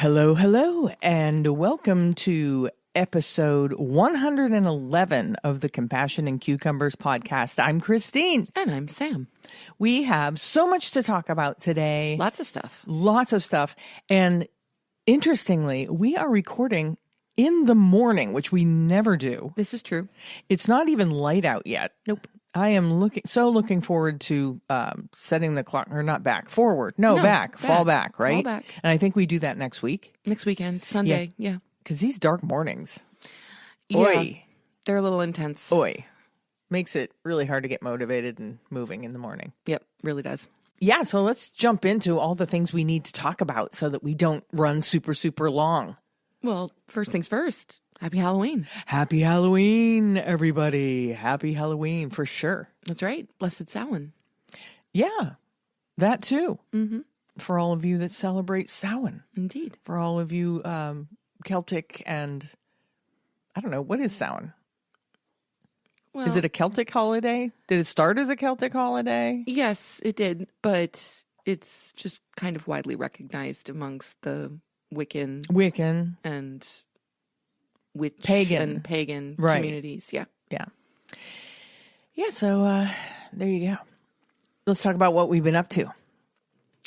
Hello, hello, and welcome to episode 111 of the Compassion and Cucumbers podcast. I'm Christine. And I'm Sam. We have so much to talk about today. Lots of stuff. Lots of stuff. And interestingly, we are recording in the morning, which we never do. This is true. It's not even light out yet. Nope. I am looking forward to setting the clock, or not back, forward. No, back. Fall back, right? Fall back. And I think we do that next week. Next weekend, Sunday, yeah. Because these dark mornings, Yeah, they're a little intense. Makes it really hard to get motivated and moving in the morning. Yep, really does. Yeah, so let's jump into all the things we need to talk about so that we don't run super, super long. Well, first things first. Happy Halloween. Happy Halloween, everybody. Happy Halloween, for sure. That's right. Blessed Samhain. Yeah, that too. Mm-hmm. For all of you that celebrate Samhain. Indeed. For all of you Celtic and, I don't know, what is Samhain? Well, Is it a Celtic holiday? Did it start as a Celtic holiday? Yes, it did, but it's just kind of widely recognized amongst the Wiccan and witch pagan communities. Yeah. So there you go. Let's talk about what we've been up to. All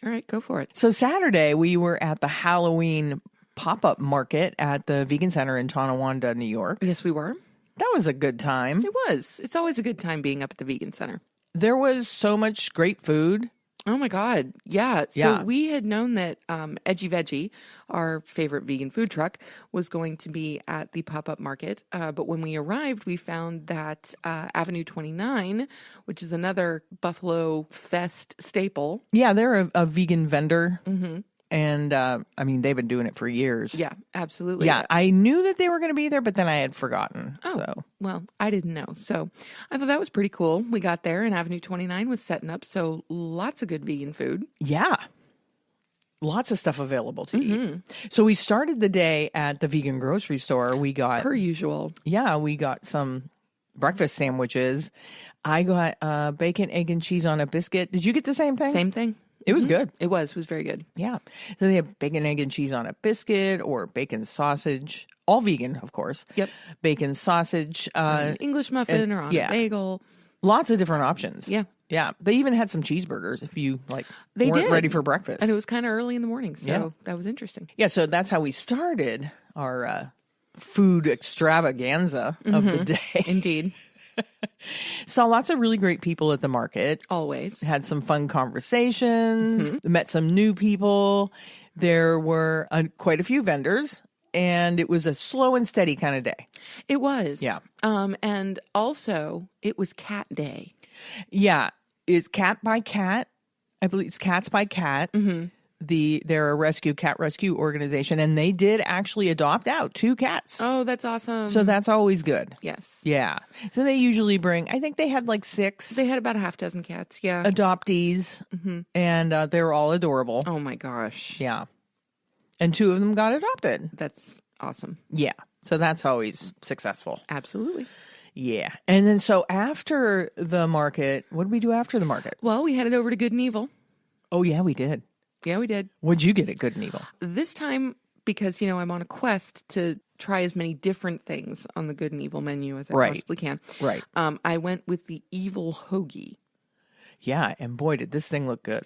right, go for it. So Saturday we were at the Halloween pop-up market at the Vegan Center in Tonawanda, New York. Yes, we were. That was a good time. It was. It's always a good time being up at the Vegan Center. There was so much great food. Oh my God. Yeah. So we had known that Edgy Veggie, our favorite vegan food truck, was going to be at the pop-up market. But when we arrived, we found that Avenue 29, which is another Buffalo Fest staple. Yeah, they're a vegan vendor. Mm-hmm. And I mean, they've been doing it for years. Yeah, absolutely. Yeah, I knew that they were going to be there, but then I had forgotten. Oh, so. Well, I didn't know. So I thought that was pretty cool. We got there and Avenue 29 was setting up. So lots of good vegan food. Yeah. Lots of stuff available to eat. So we started the day at the vegan grocery store. We got, per usual. Yeah, we got some breakfast sandwiches. I got bacon, egg, and cheese on a biscuit. Did you get the same thing? Same thing. It was good. It was very good. Yeah. So they have bacon, egg, and cheese on a biscuit or bacon sausage. All vegan, of course. Yep. Bacon sausage. An English muffin or on a bagel. Lots of different options. Yeah. Yeah. They even had some cheeseburgers if you they weren't did. Ready for breakfast. And it was kind of early in the morning. So that was interesting. Yeah. So that's how we started our food extravaganza of the day. Indeed. Saw lots of really great people at the market. Always. Had some fun conversations, met some new people. There were quite a few vendors, and it was a slow and steady kind of day. It was. Yeah. And also, it was cat day. Yeah. It's cat by cat. I believe it's cats by cat. Mm-hmm. They're a cat rescue organization, and they did actually adopt out 2 cats. Oh, that's awesome. So that's always good. Yes. Yeah. So they usually bring, I think they had 6. They had about a half dozen cats. Yeah. Adoptees, and they were all adorable. Oh my gosh. Yeah. And 2 of them got adopted. That's awesome. Yeah. So that's always successful. Absolutely. Yeah. And then so after the market, what did we do after the market? Well, we headed over to Good and Evil. Oh, yeah, we did. Yeah, we did. What'd you get at Good and Evil? This time, because, I'm on a quest to try as many different things on the Good and Evil menu as I possibly can. Right. I went with the Evil Hoagie. Yeah, and boy, did this thing look good.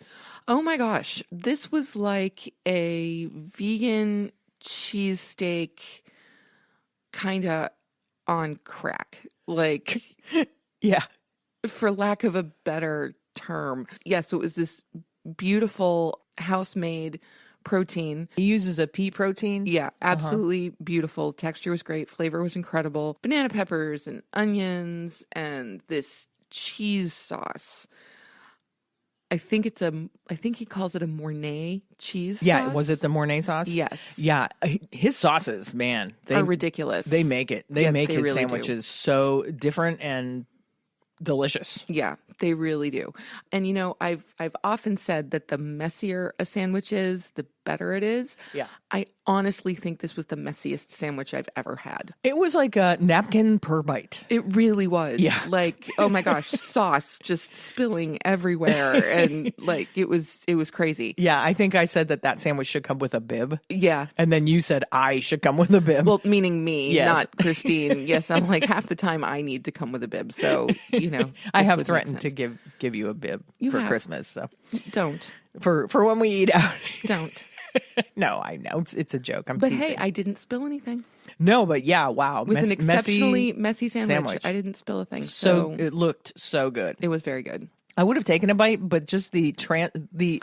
Oh my gosh. This was like a vegan cheesesteak kind of on crack. Yeah. For lack of a better term. Yeah, so it was this beautiful house-made protein. He uses a pea protein. Yeah, absolutely beautiful. Texture was great. Flavor was incredible. Banana peppers and onions and this cheese sauce. I think he calls it a Mornay cheese sauce. Yeah, was it the Mornay sauce? Yes. Yeah, his sauces, man, are ridiculous. They make it. They make his really sandwiches so different and delicious. Yeah, they really do. And I've often said that the messier a sandwich is, the better it is. Yeah. I honestly think this was the messiest sandwich I've ever had. It was like a napkin per bite. It really was. Yeah. Like, oh my gosh, sauce just spilling everywhere. And like, it was crazy. Yeah. I think I said that sandwich should come with a bib. Yeah. And then you said I should come with a bib. Well, meaning me, Yes. not Christine. Yes, I'm like half the time I need to come with a bib. So, I have threatened to give you a bib for have. Christmas. So Don't. For when we eat out. Don't. No, I know. It's a joke. But teasing. hey, I didn't spill anything. No, but yeah, wow. With an exceptionally messy sandwich, I didn't spill a thing. So it looked so good. It was very good. I would have taken a bite, but just the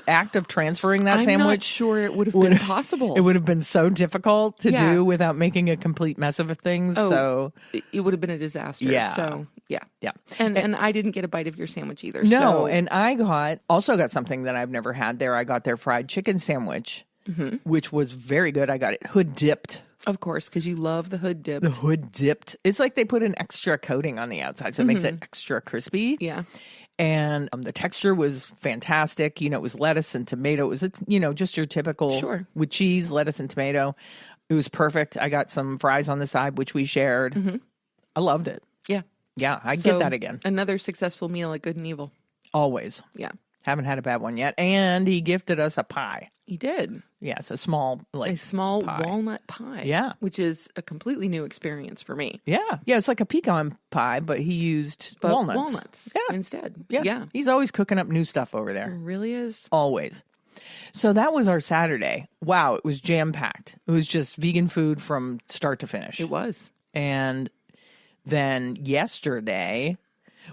act of transferring that sandwich. I'm not sure it would have been possible. It would have been so difficult to do without making a complete mess of things. Oh, so it would have been a disaster. Yeah. So yeah. Yeah. And I didn't get a bite of your sandwich either. No, so. and I also got something that I've never had there. I got their fried chicken sandwich, which was very good. I got it hood dipped. Of course, because you love the hood dip. The hood dipped. It's like they put an extra coating on the outside, so it makes it extra crispy. Yeah. And the texture was fantastic. It was lettuce and tomato. It was, just your typical with cheese, lettuce, and tomato. It was perfect. I got some fries on the side, which we shared. I loved it. Yeah. Yeah, I'd get that again. Another successful meal at Good and Evil. Always. Yeah. Haven't had a bad one yet. And he gifted us a pie. He did. Yeah, it's a small pie. Walnut pie. Yeah. Which is a completely new experience for me. Yeah. Yeah, it's like a pecan pie, but he used walnuts. Instead. Yeah. Yeah. He's always cooking up new stuff over there. It really is. Always. So that was our Saturday. Wow, it was jam-packed. It was just vegan food from start to finish. It was. And then yesterday,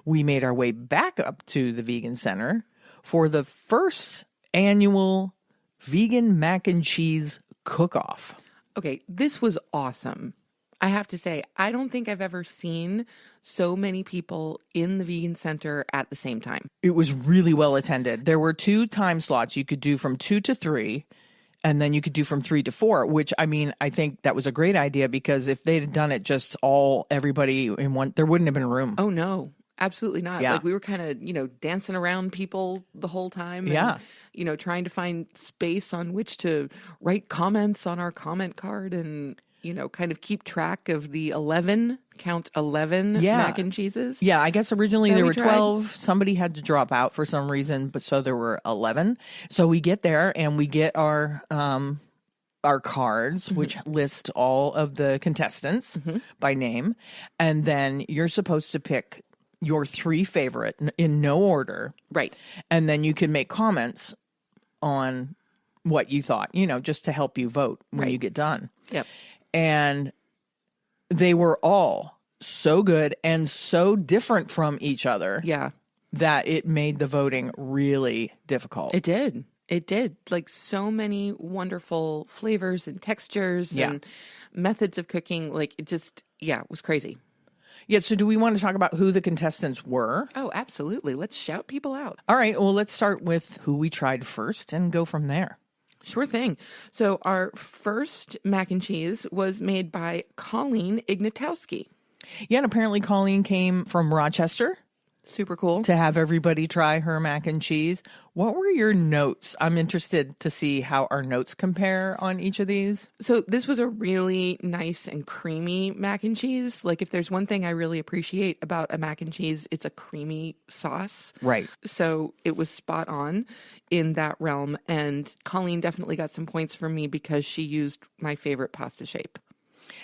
we made our way back up to the Vegan Center for the first annual Vegan Mac and Cheese Cookoff. Okay, this was awesome. I have to say, I don't think I've ever seen so many people in the Vegan Center at the same time. It was really well attended. There were 2 time slots. You could do from 2 to 3, and then you could do from 3 to 4, which, I think that was a great idea because if they'd had done it just everybody in one, there wouldn't have been room. Oh, no. Absolutely not. Yeah. Like we were kind of, dancing around people the whole time. And, yeah. Trying to find space on which to write comments on our comment card and, kind of keep track of the 11 mac and cheeses. Yeah, I guess originally there were 12. Somebody had to drop out for some reason, but so there were 11. So we get there and we get our cards, which list all of the contestants by name. And then you're supposed to pick your 3 favorite in no order. Right. And then you can make comments on what you thought, just to help you vote when you get done. Yep. And they were all so good and so different from each other. Yeah. That it made the voting really difficult. It did. It did. Like so many wonderful flavors and textures and methods of cooking. Like it just, it was crazy. Yeah, so do we want to talk about who the contestants were? Oh, absolutely. Let's shout people out. All right, well, let's start with who we tried first and go from there. Sure thing. So our first mac and cheese was made by Colleen Ignatowski. Yeah, and apparently Colleen came from Rochester. Super cool. To have everybody try her mac and cheese. What were your notes? I'm interested to see how our notes compare on each of these. So this was a really nice and creamy mac and cheese. Like if there's one thing I really appreciate about a mac and cheese, it's a creamy sauce. Right. So it was spot on in that realm. And Colleen definitely got some points from me because she used my favorite pasta shape.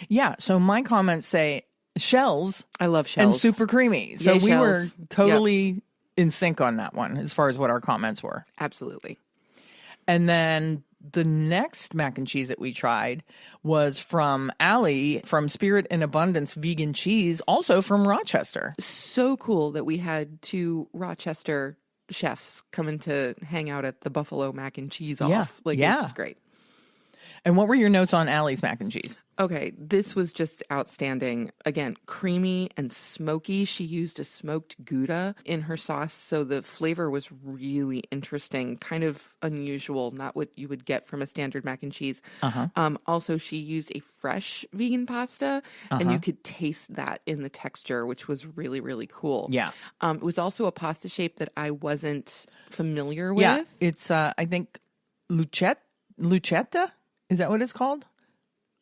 Yeah. So my comments say shells. I love shells. And super creamy. So Yay, we shells. were totally in sync on that one as far as what our comments were. Absolutely. And then the next mac and cheese that we tried was from Allie from Spirit and Abundance Vegan Cheese, also from Rochester. So cool that we had 2 Rochester chefs coming to hang out at the Buffalo mac and cheese off. Like, it's just great. And what were your notes on Allie's mac and cheese? Okay, this was just outstanding. Again, creamy and smoky. She used a smoked Gouda in her sauce, so the flavor was really interesting, kind of unusual, not what you would get from a standard mac and cheese. Also, she used a fresh vegan pasta, and you could taste that in the texture, which was really, really cool. Yeah. It was also a pasta shape that I wasn't familiar with. Yeah, it's, I think, lucette. Lucetta? Is that what it's called?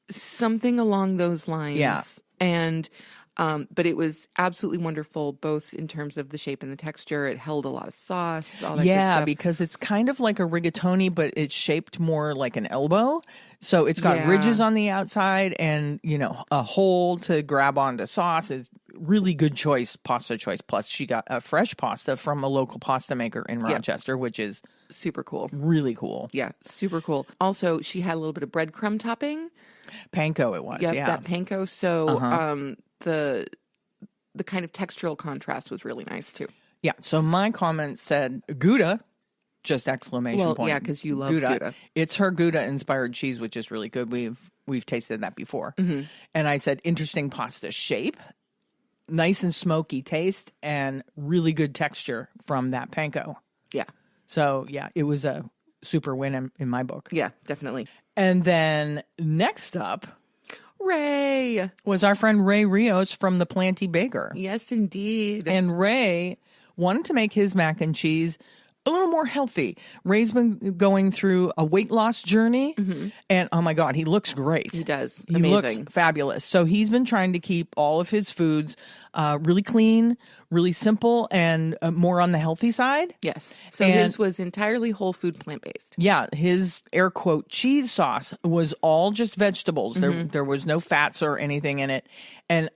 Something along those lines. Yeah. And, but it was absolutely wonderful, both in terms of the shape and the texture. It held a lot of sauce, all that good stuff. Because it's kind of like a rigatoni, but it's shaped more like an elbow. So it's got ridges on the outside and, a hole to grab onto sauce. Is really good pasta choice. Plus, she got a fresh pasta from a local pasta maker in Rochester, which is super cool. Really cool. Yeah, super cool. Also, she had a little bit of breadcrumb topping. Panko it was, that panko. So the kind of textural contrast was really nice, too. Yeah, so my comment said Gouda, just exclamation point. Yeah, because you love Gouda. It's her Gouda-inspired cheese, which is really good. We've tasted that before. Mm-hmm. And I said, interesting pasta shape, nice and smoky taste, and really good texture from that panko. Yeah. So, yeah, it was a super win in my book. Yeah, definitely. And then next up... Ray! Was our friend Ray Rios from the Planty Baker. Yes, indeed. And Ray wanted to make his mac and cheese a little more healthy. Ray's been going through a weight loss journey, and oh my God, he looks great. He does. He Amazing. looks fabulous. So he's been trying to keep all of his foods really clean, really simple, and more on the healthy side. Yes. So his was entirely whole food, plant-based. Yeah. His air quote cheese sauce was all just vegetables. There was no fats or anything in it. And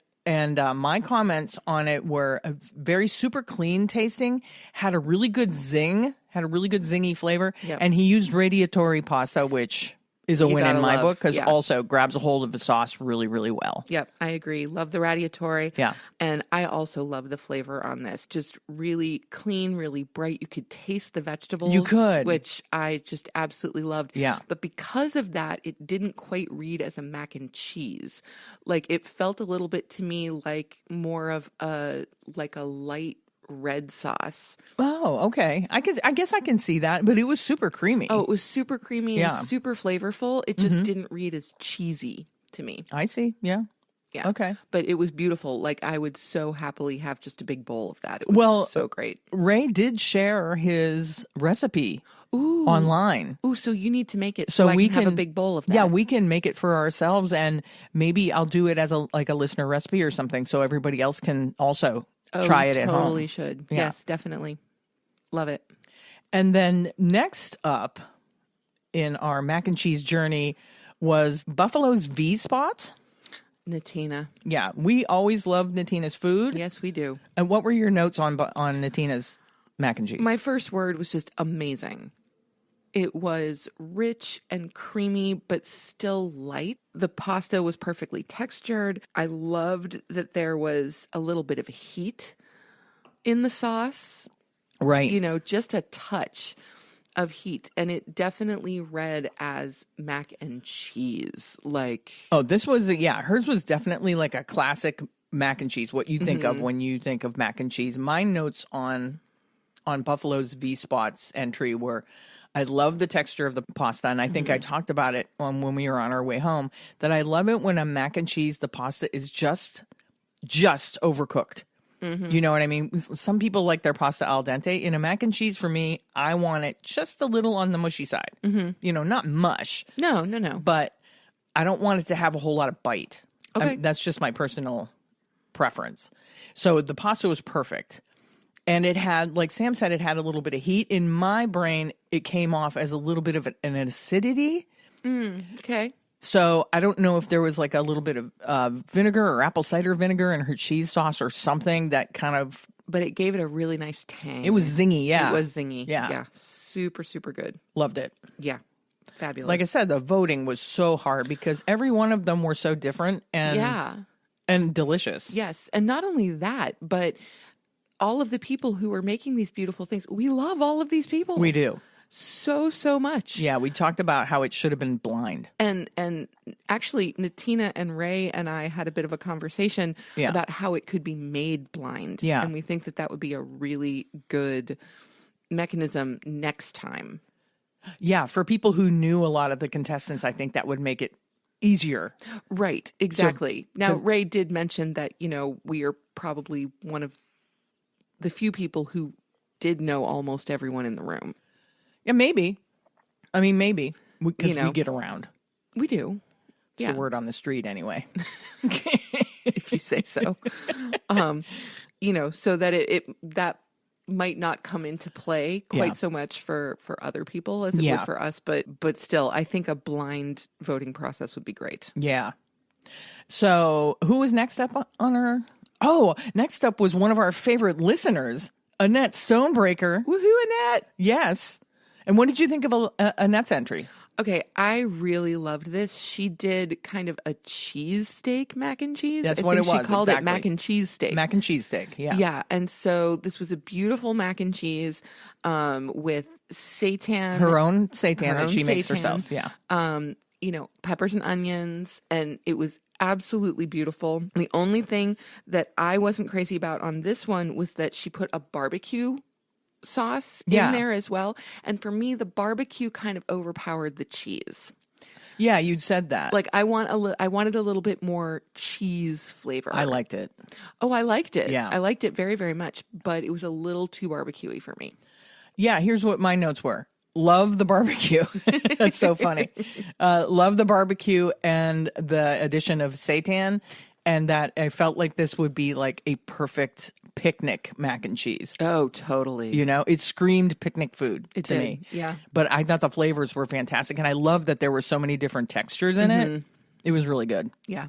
my comments on it were very super clean tasting, had a really good zingy flavor. Yep. And he used radiatori pasta, which is a win in my book because also grabs a hold of the sauce really, really well. Yep, I agree. Love the radiatori. Yeah. And I also love the flavor on this. Just really clean, really bright. You could taste the vegetables. You could. Which I just absolutely loved. Yeah. But because of that, it didn't quite read as a mac and cheese. Like, it felt a little bit to me like more of a light red sauce. Oh, okay. I guess I can see that, but it was super creamy. Oh, it was super creamy and super flavorful. It just didn't read as cheesy to me. I see. Yeah. Yeah. Okay. But it was beautiful. Like, I would so happily have just a big bowl of that. It was so great. Ray did share his recipe online. Ooh, so you need to make it so we can have a big bowl of that. Yeah, we can make it for ourselves, and maybe I'll do it as a listener recipe or something so everybody else can also try it at home. Totally should. Yeah. Yes, definitely. Love it. And then next up in our mac and cheese journey was Buffalo's V-Spot. Natina. Yeah, we always loved Natina's food. Yes, we do. And what were your notes on Natina's mac and cheese? My first word was just amazing. It was rich and creamy, but still light. The pasta was perfectly textured. I loved that there was a little bit of heat in the sauce. Right. Just a touch of heat. And it definitely read as mac and cheese. This was, hers was definitely like a classic mac and cheese. What you think of when you think of mac and cheese. My notes on Buffalo's V-Spot's entry were, I love the texture of the pasta, and I think I talked about it when we were on our way home, that I love it when a mac and cheese, the pasta is just overcooked. You know what I mean? Some people like their pasta al dente. In a mac and cheese, for me, I want it just a little on the mushy side. Not mush. No. But I don't want it to have a whole lot of bite. Okay. That's just my personal preference. So the pasta was perfect. And it had, like Sam said, it had a little bit of heat. In my brain, it came off as a little bit of an acidity. Okay. So I don't know if there was like a little bit of vinegar or apple cider vinegar in her cheese sauce or something that kind of... But it gave it a really nice tang. It was zingy, yeah. It was zingy. Yeah. Super, super good. Loved it. Yeah. Fabulous. Like I said, the voting was so hard because every one of them were so different and delicious. Yes. And not only that, but all of the people who are making these beautiful things, we love all of these people. We do. So much. Yeah, we talked about how it should have been blind. And actually, Natina and Ray and I had a bit of a conversation about how it could be made blind. Yeah. And we think that would be a really good mechanism next time. Yeah, for people who knew a lot of the contestants, I think that would make it easier. Right, exactly. Now, Ray did mention that, we are probably one of the few people who did know almost everyone in the room. Yeah, maybe. I mean, maybe. Because we get around. We do. It's the word on the street anyway. If you say so. So that that might not come into play quite so much for other people as it would for us, but still, I think a blind voting process would be great. Yeah. So who was next up on our... Oh, next up was one of our favorite listeners, Annette Stonebreaker. Woohoo, Annette! Yes. And what did you think of Annette's entry? Okay, I really loved this. She did kind of a cheese steak mac and cheese. That's what it was. She called it mac and cheese steak. Mac and cheese steak, yeah. Yeah, and so this was a beautiful mac and cheese with seitan. Her own seitan that she makes herself, yeah. Peppers and onions, and it was absolutely beautiful. The only thing that I wasn't crazy about on this one was that she put a barbecue sauce in there as well. And for me, the barbecue kind of overpowered the cheese. Yeah, you'd said that. Like I wanted a little bit more cheese flavor. I liked it. Oh, I liked it. Yeah. I liked it very, very much, but it was a little too barbecue-y for me. Yeah, here's what my notes were. Love the barbecue. That's so funny. Love the barbecue and the addition of seitan, and that I felt like this would be like a perfect picnic mac and cheese. Oh, totally. It screamed picnic food to me. Yeah. But I thought the flavors were fantastic, and I love that there were so many different textures in it. It was really good. Yeah.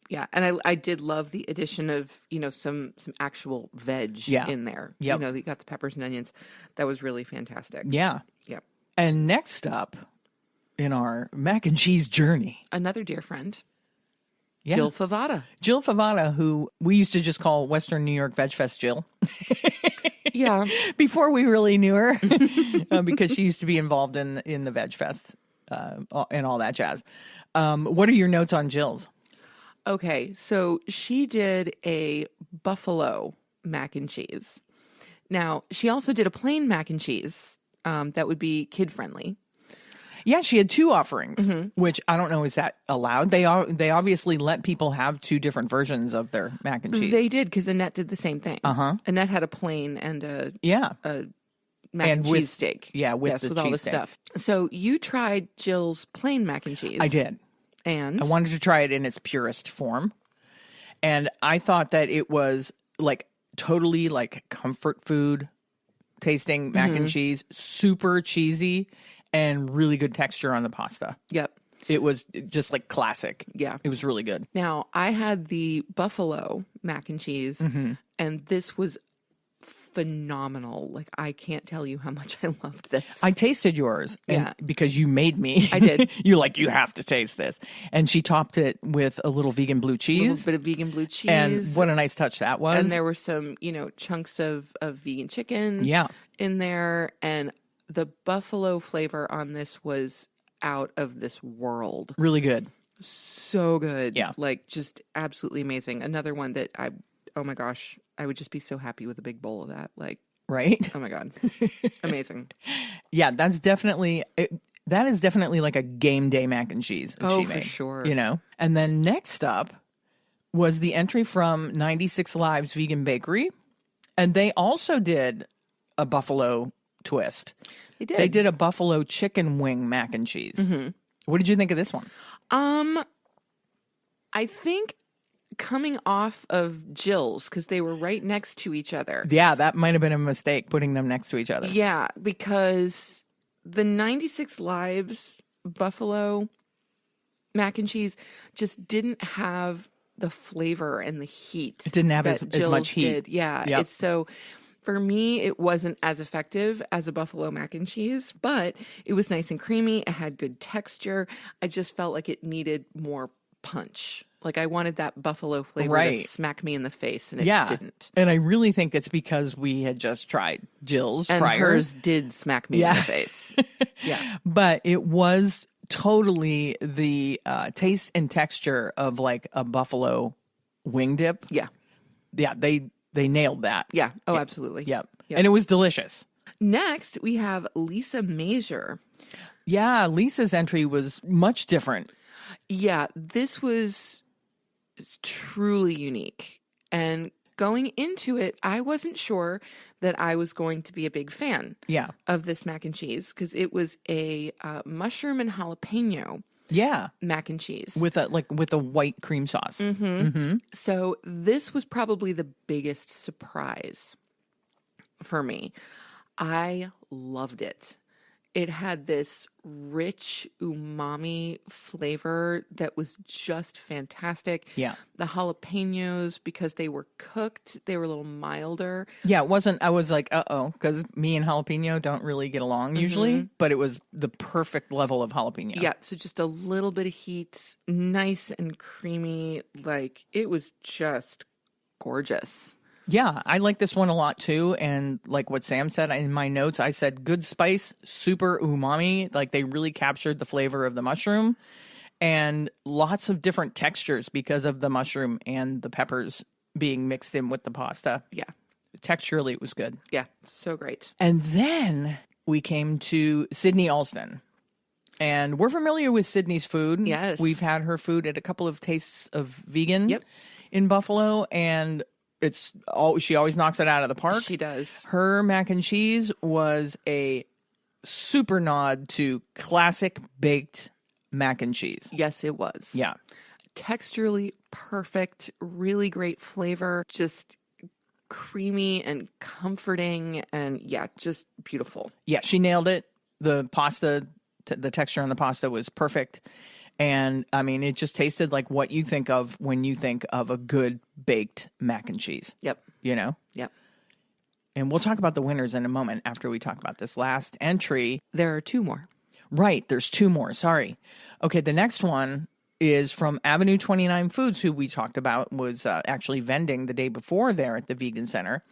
Yeah, and I did love the addition of, some actual veg in there. Yep. You got the peppers and onions. That was really fantastic. Yeah. Yep. And next up in our mac and cheese journey, another dear friend, Jill Favada. Jill Favada, who we used to just call Western New York Veg Fest Jill. Yeah. Before we really knew her, because she used to be involved in the Veg Fest and all that jazz. What are your notes on Jill's? Okay, so she did a buffalo mac and cheese. Now, she also did a plain mac and cheese that would be kid-friendly. Yeah, she had two offerings, which I don't know, is that allowed? They obviously let people have two different versions of their mac and cheese. They did, because Annette did the same thing. Annette had a plain and a mac and cheese steak. Yeah, with all the steak. stuff. So you tried Jill's plain mac and cheese. I did. And? I wanted to try it in its purest form. And I thought that it was like totally like comfort food tasting mac and cheese, super cheesy and really good texture on the pasta. Yep. It was just like classic. Yeah. It was really good. Now, I had the buffalo mac and cheese, and this was phenomenal. Like, I can't tell you how much I loved this. I tasted yours because you made me. I did. You're like, you have to taste this. And she topped it with a little vegan blue cheese. A little bit of vegan blue cheese. And what a nice touch that was. And there were some, chunks of vegan chicken in there. And the buffalo flavor on this was out of this world. Really good. So good. Yeah. Like, just absolutely amazing. Another one that oh my gosh, I would just be so happy with a big bowl of that. Like, right? Oh my God. Amazing. Yeah, that is definitely like a game day mac and cheese. Oh, she for made, sure. And then next up was the entry from 96 Lives Vegan Bakery. And they also did a buffalo twist. They did. They did a buffalo chicken wing mac and cheese. What did you think of this one? I think coming off of Jill's, because they were right next to each other. Yeah, that might have been a mistake, putting them next to each other. Yeah, because the 96 Lives buffalo mac and cheese just didn't have the flavor and the heat. It didn't have as much heat. Did. Yeah, yep. It's so... For me, it wasn't as effective as a buffalo mac and cheese, but it was nice and creamy. It had good texture. I just felt like it needed more punch. Like, I wanted that buffalo flavor to smack me in the face, and it didn't. And I really think it's because we had just tried Jill's and prior. Hers did smack me in the face. Yeah. But it was totally the taste and texture of like a buffalo wing dip. Yeah. Yeah, they nailed that. Yeah. Oh, absolutely. Yep. And it was delicious. Next, we have Lisa Mazur. Yeah, Lisa's entry was much different. Yeah, this was truly unique. And going into it, I wasn't sure that I was going to be a big fan of this mac and cheese because it was a mushroom and jalapeno mac and cheese with a white cream sauce. So this was probably the biggest surprise for me. I loved it. It had this rich umami flavor that was just fantastic. Yeah. The jalapenos, because they were cooked, they were a little milder. Yeah, it wasn't, I was like, because me and jalapeno don't really get along usually, but it was the perfect level of jalapeno. Yeah, so just a little bit of heat, nice and creamy. Like, it was just gorgeous. Yeah, I like this one a lot too. And like what Sam said in my notes, I said good spice, super umami. Like they really captured the flavor of the mushroom and lots of different textures because of the mushroom and the peppers being mixed in with the pasta. Yeah. Texturally, it was good. Yeah, so great. And then we came to Sydney Alston. And we're familiar with Sydney's food. Yes. We've had her food at a couple of Tastes of Vegan in Buffalo. And she always knocks it out of the park. She does. Her mac and cheese was a super nod to classic baked mac and cheese. Yes, it was. Yeah. Texturally perfect, really great flavor, just creamy and comforting and just beautiful. Yeah, she nailed it. The pasta, the texture on the pasta was perfect. And I mean, it just tasted like what you think of when you think of a good baked mac and cheese. Yep. You know? Yep. And we'll talk about the winners in a moment after we talk about this last entry. There are two more. Right. There's two more. Sorry. Okay. The next one is from Avenue 29 Foods, who we talked about was actually vending the day before there at the Vegan Center.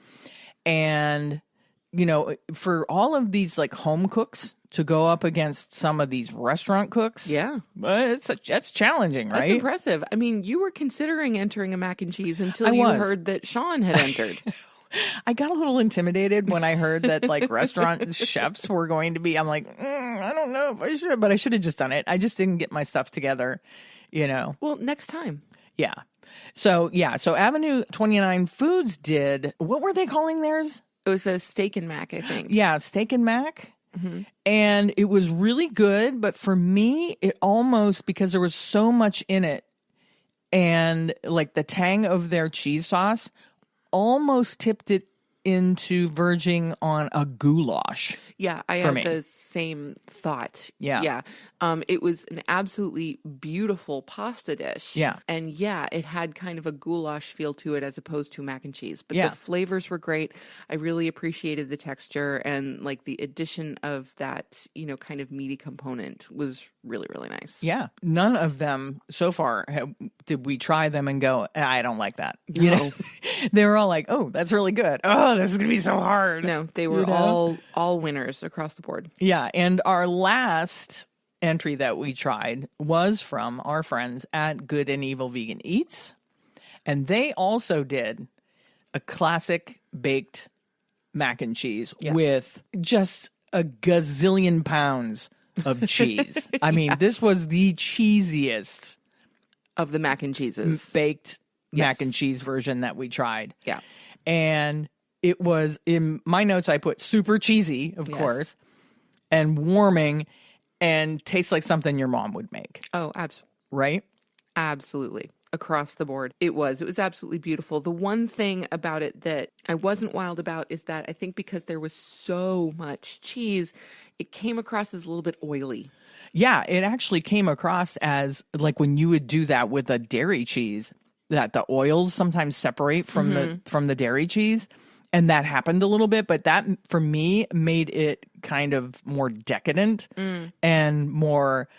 And, you know, for all of these like home cooks to go up against some of these restaurant cooks. Yeah. That's challenging, right? That's impressive. I mean, you were considering entering a mac and cheese until you heard that Sean had entered. I got a little intimidated when I heard that like restaurant chefs were going to be. I'm like, I don't know if I should, but I should have just done it. I just didn't get my stuff together, you know. Well, next time. Yeah. So Avenue 29 Foods did, what were they calling theirs? It was a steak and mac, I think. Yeah, steak and mac. Mm-hmm. And it was really good, but for me, it almost, because there was so much in it and like the tang of their cheese sauce almost tipped it into verging on a goulash. Yeah, I had the same thought. Yeah. It was an absolutely beautiful pasta dish. Yeah. And it had kind of a goulash feel to it as opposed to mac and cheese. But the flavors were great. I really appreciated the texture and like the addition of that, you know, kind of meaty component was really, really nice. Yeah. None of them so far did we try them and go, I don't like that. No. You know? They were all like, oh, that's really good. Oh, this is going to be so hard. No, they were all winners across the board. Yeah. And our last entry that we tried was from our friends at Good and Evil Vegan Eats. And they also did a classic baked mac and cheese with just a gazillion pounds of cheese. I mean, this was the cheesiest of the mac and cheeses. Baked mac and cheese version that we tried. Yeah. And it was, in my notes, I put super cheesy, of course, and warming and tastes like something your mom would make. Oh, absolutely. Right? Absolutely. Across the board. It was absolutely beautiful. The one thing about it that I wasn't wild about is that I think because there was so much cheese, it came across as a little bit oily. Yeah, it actually came across as like when you would do that with a dairy cheese, that the oils sometimes separate from the dairy cheese. And that happened a little bit, but that for me made it kind of more decadent and more,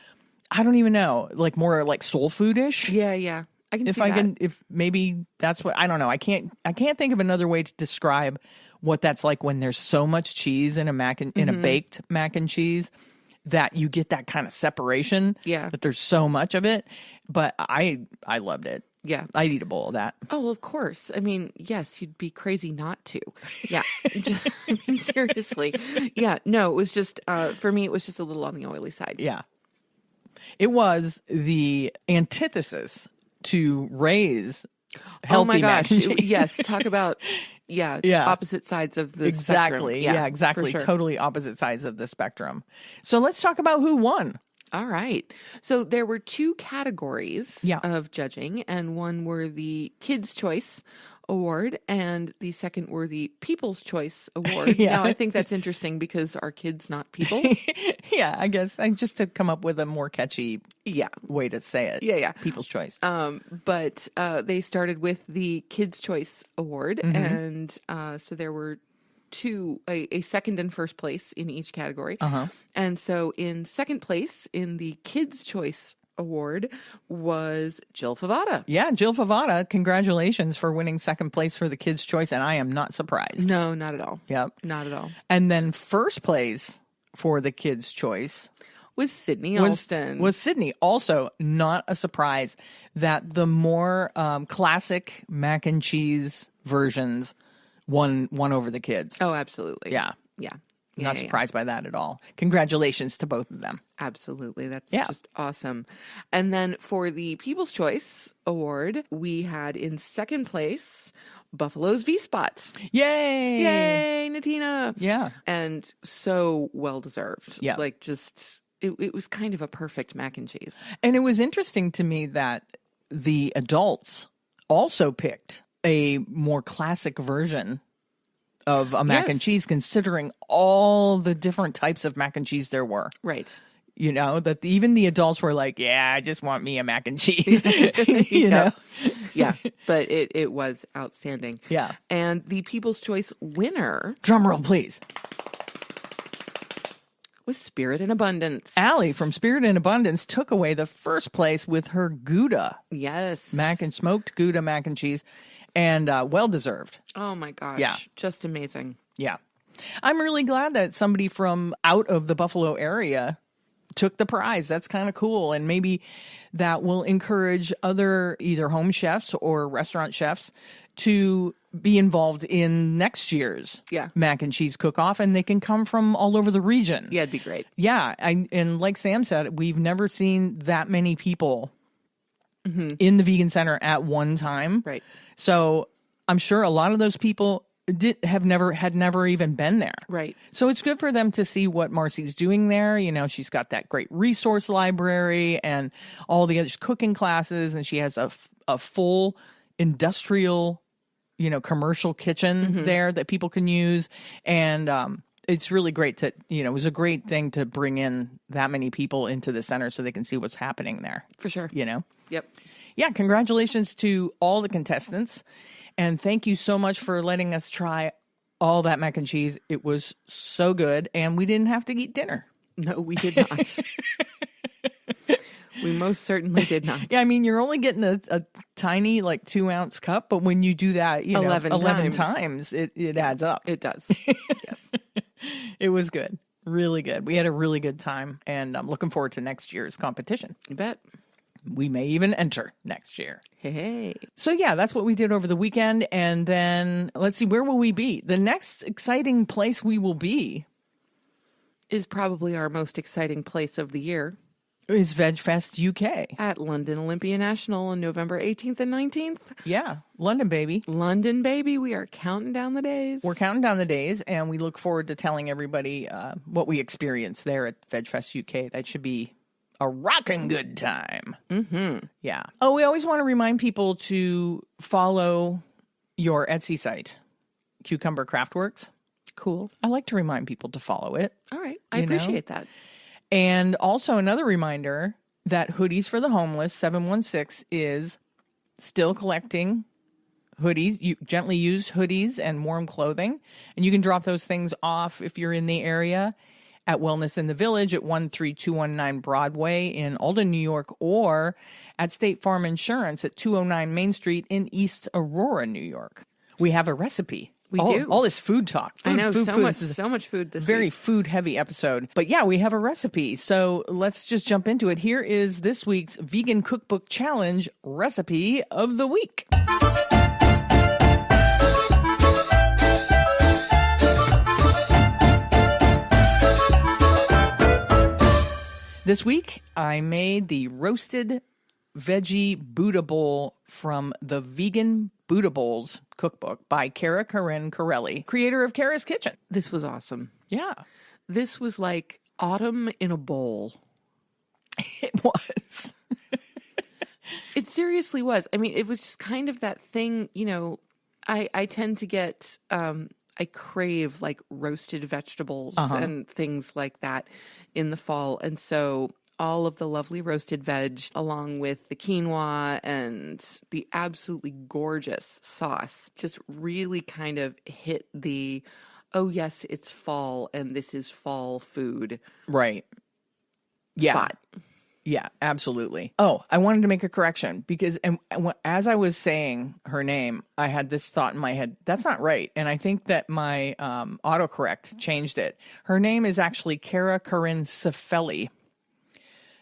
I don't even know, like more like soul foodish. Yeah. I can see that. If maybe that's what, I don't know. I can't think of another way to describe what that's like when there's so much cheese in in a baked mac and cheese that you get that kind of separation. Yeah. That there's so much of it. But I loved it. Yeah. I'd eat a bowl of that. Oh, well, of course. I mean, yes, you'd be crazy not to. Yeah. I mean, seriously. Yeah. No, it was just, for me, it was just a little on the oily side. Yeah. It was the antithesis to Ray's healthy oh my gosh. mac and cheese. Yes. Talk about, opposite sides of the spectrum. Exactly. For sure. Totally opposite sides of the spectrum. So let's talk about who won. All right. So there were 2 categories of judging, and one were the Kids' Choice Award, and the second were the People's Choice Award. Now, I think that's interesting because are kids not people? I guess just to come up with a more catchy way to say it. Yeah. People's Choice. But they started with the Kids' Choice Award, and so there were 2, a second and first place in each category. And so in second place in the Kids' Choice Award was Jill Favada. Yeah, Jill Favada, congratulations for winning second place for the Kids' Choice, and I am not surprised. No, not at all. Yep. Not at all. And then first place for the Kids' Choice was Sydney Alston. Was Sydney. Also, not a surprise that the more classic mac and cheese versions won over the kids. Oh, absolutely. Yeah. Not surprised by that at all. Congratulations to both of them. Absolutely. That's just awesome. And then for the People's Choice Award, we had in second place Buffalo's V-Spot. Yay! Yay, Natina! Yeah. And so well-deserved. Yeah. Like just, it was kind of a perfect mac and cheese. And it was interesting to me that the adults also picked a more classic version of a mac and cheese, considering all the different types of mac and cheese there were. Right. You know, that even the adults were like, yeah, I just want me a mac and cheese. you know? Yeah, but it was outstanding. Yeah. And the People's Choice winner... Drum roll, please. ...was Spirit in Abundance. Allie from Spirit in Abundance took away the first place with her Gouda. Yes. Smoked Gouda mac and cheese. And well-deserved. Oh, my gosh. Yeah. Just amazing. Yeah. I'm really glad that somebody from out of the Buffalo area took the prize. That's kind of cool. And maybe that will encourage other either home chefs or restaurant chefs to be involved in next year's mac and cheese cook-off. And they can come from all over the region. Yeah, it'd be great. Yeah. And like Sam said, we've never seen that many people in the Vegan Center at one time. Right. So I'm sure a lot of those people had never even been there. Right. So it's good for them to see what Marcy's doing there. You know, she's got that great resource library and all the other cooking classes, and she has a full industrial, commercial kitchen there that people can use. And it's really great to, it was a great thing to bring in that many people into the center so they can see what's happening there. For sure. Yep. Yeah, congratulations to all the contestants. And thank you so much for letting us try all that mac and cheese. It was so good. And we didn't have to eat dinner. No, we did not. We most certainly did not. Yeah, I mean, you're only getting a tiny, 2-ounce cup. But when you do that, 11 times, it adds up. It does. Yes. It was good. Really good. We had a really good time. And I'm looking forward to next year's competition. You bet. We may even enter next year. Hey. So yeah, that's what we did over the weekend. And then let's see, where will we be? The next exciting place we will be is probably our most exciting place of the year. Is VegFest UK. At London Olympia National on November 18th and 19th. Yeah, London, baby. London, baby. We are counting down the days. We're counting down the days, and we look forward to telling everybody what we experienced there at VegFest UK. That should be a rocking good time. Mm-hmm. Yeah. Oh, we always want to remind people to follow your Etsy site, Cucumber Craftworks. Cool. I like to remind people to follow it. All right. I appreciate that. And also another reminder that Hoodies for the Homeless 716 is still collecting hoodies, gently used hoodies and warm clothing. And you can drop those things off if you're in the area at Wellness in the Village at 13219 Broadway in Alden, New York, or at State Farm Insurance at 209 Main Street in East Aurora, New York. We have a recipe. We do. All this food talk. I know, so much food this very week. food-heavy episode. But yeah, we have a recipe. So let's just jump into it. Here is this week's Vegan Cookbook Challenge recipe of the week. This week, I made the roasted veggie Buddha bowl from the Vegan Bootables Cookbook by Cara Carin Cifelli, creator of Cara's Kitchen. This was awesome. Yeah. This was like autumn in a bowl. It was. It seriously was. I mean, it was just kind of that thing, I tend to get, I crave like roasted vegetables and things like that in the fall. And so all of the lovely roasted veg along with the quinoa and the absolutely gorgeous sauce just really kind of hit the, oh yes, it's fall and this is fall food. Right. Yeah. Spot. Yeah, absolutely. Oh, I wanted to make a correction because as I was saying her name, I had this thought in my head. That's not right. And I think that my autocorrect changed it. Her name is actually Cara Carin Cifelli.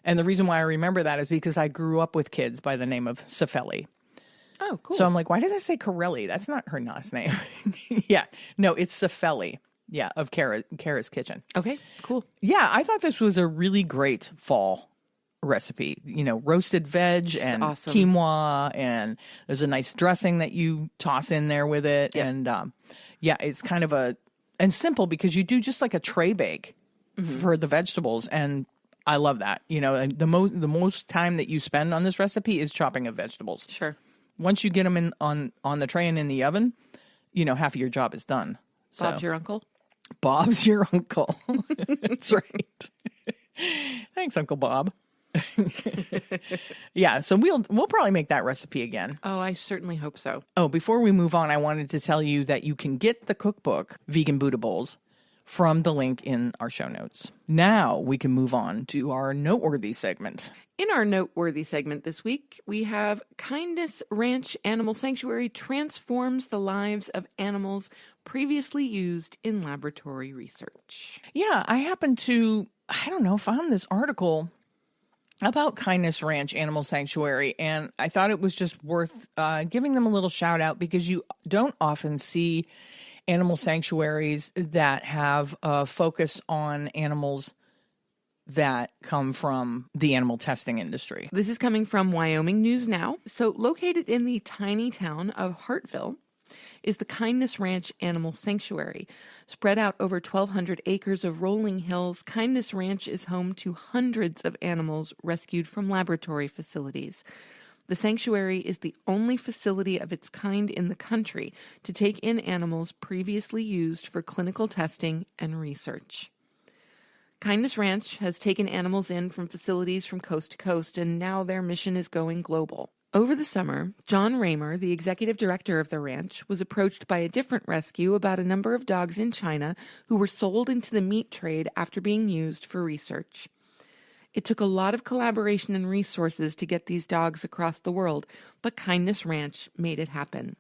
And the reason why I remember that is because I grew up with kids by the name of Cifelli. Oh, cool. So I'm like, why did I say Corelli? That's not her last name. Yeah. No, it's Cifelli. Yeah, of Cara's Kitchen. Okay, cool. Yeah, I thought this was a really great fall recipe. Roasted veg and awesome. Quinoa, and there's a nice dressing that you toss in there with it. Yep. And it's kind of and simple because you do just like a tray bake for the vegetables, and I love that. And the most time that you spend on this recipe is chopping of vegetables. Sure. Once you get them on the tray and in the oven, half of your job is done. So, Bob's your uncle? Bob's your uncle. That's right. Thanks, Uncle Bob. Yeah, so we'll probably make that recipe again. Oh, I certainly hope so. Oh, before we move on, I wanted to tell you that you can get the cookbook, Vegan Bootables, from the link in our show notes. Now we can move on to our Noteworthy segment. In our Noteworthy segment this week, we have Kindness Ranch Animal Sanctuary transforms the lives of animals previously used in laboratory research. Yeah, I happened to, found this article about Kindness Ranch Animal Sanctuary, and I thought it was just worth giving them a little shout out because you don't often see animal sanctuaries that have a focus on animals that come from the animal testing industry. This is coming from Wyoming News Now. So located in the tiny town of Hartville is the Kindness Ranch Animal Sanctuary. Spread out over 1,200 acres of rolling hills, Kindness Ranch is home to hundreds of animals rescued from laboratory facilities. The sanctuary is the only facility of its kind in the country to take in animals previously used for clinical testing and research. Kindness Ranch has taken animals in from facilities from coast to coast, and now their mission is going global. Over the summer, John Raymer, the executive director of the ranch, was approached by a different rescue about a number of dogs in China who were sold into the meat trade after being used for research. It took a lot of collaboration and resources to get these dogs across the world, but Kindness Ranch made it happen.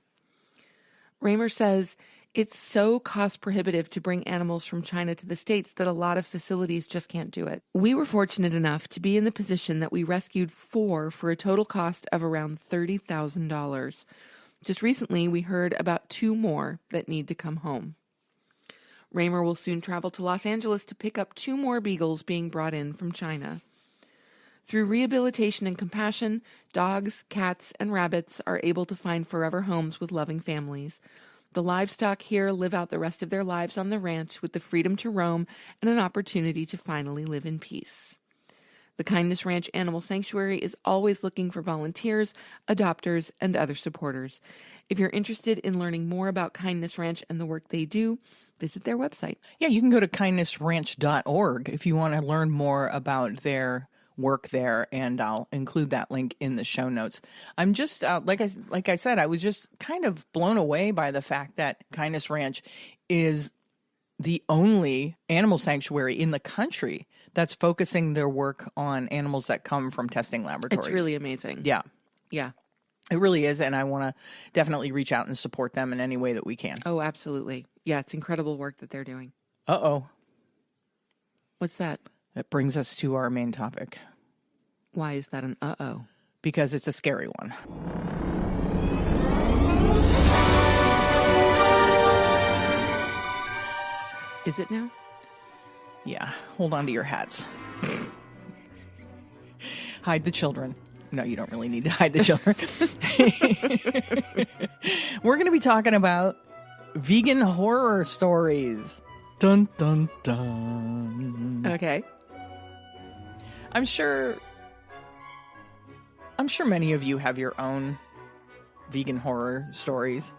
Raymer says, it's so cost prohibitive to bring animals from China to the States that a lot of facilities just can't do it. We were fortunate enough to be in the position that we rescued 4 for a total cost of around $30,000. Just recently, we heard about 2 more that need to come home. Raymer will soon travel to Los Angeles to pick up 2 more beagles being brought in from China. Through rehabilitation and compassion, dogs, cats, and rabbits are able to find forever homes with loving families. The livestock here live out the rest of their lives on the ranch with the freedom to roam and an opportunity to finally live in peace. The Kindness Ranch Animal Sanctuary is always looking for volunteers, adopters, and other supporters. If you're interested in learning more about Kindness Ranch and the work they do, visit their website. Yeah, you can go to kindnessranch.org if you want to learn more about their work there, and I'll include that link in the show notes. I'm just like I said, I was just kind of blown away by the fact that Kindness Ranch is the only animal sanctuary in the country that's focusing their work on animals that come from testing laboratories. It's really amazing. Yeah. Yeah. It really is, and I want to definitely reach out and support them in any way that we can. Oh, absolutely. Yeah, it's incredible work that they're doing. Uh-oh. What's that? That brings us to our main topic. Why is that an uh-oh? Because it's a scary one. Is it now? Yeah. Hold on to your hats. Hide the children. No, you don't really need to hide the children. We're going to be talking about vegan horror stories. Dun, dun, dun. Okay. I'm sure many of you have your own vegan horror stories.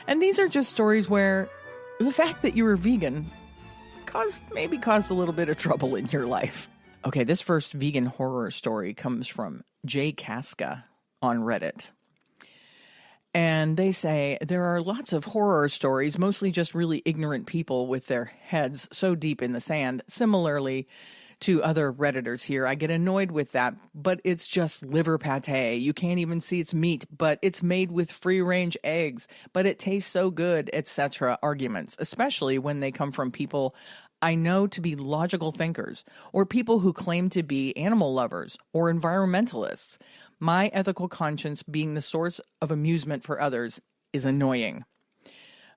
And these are just stories where the fact that you were vegan caused a little bit of trouble in your life. Okay, this first vegan horror story comes from Jay Casca on Reddit. And they say, there are lots of horror stories, mostly just really ignorant people with their heads so deep in the sand. Similarly to other Redditors here, I get annoyed with that, but it's just liver pate. You can't even see it's meat, but it's made with free-range eggs, but it tastes so good, etc. arguments, especially when they come from people I know to be logical thinkers, or people who claim to be animal lovers or environmentalists. My ethical conscience being the source of amusement for others is annoying.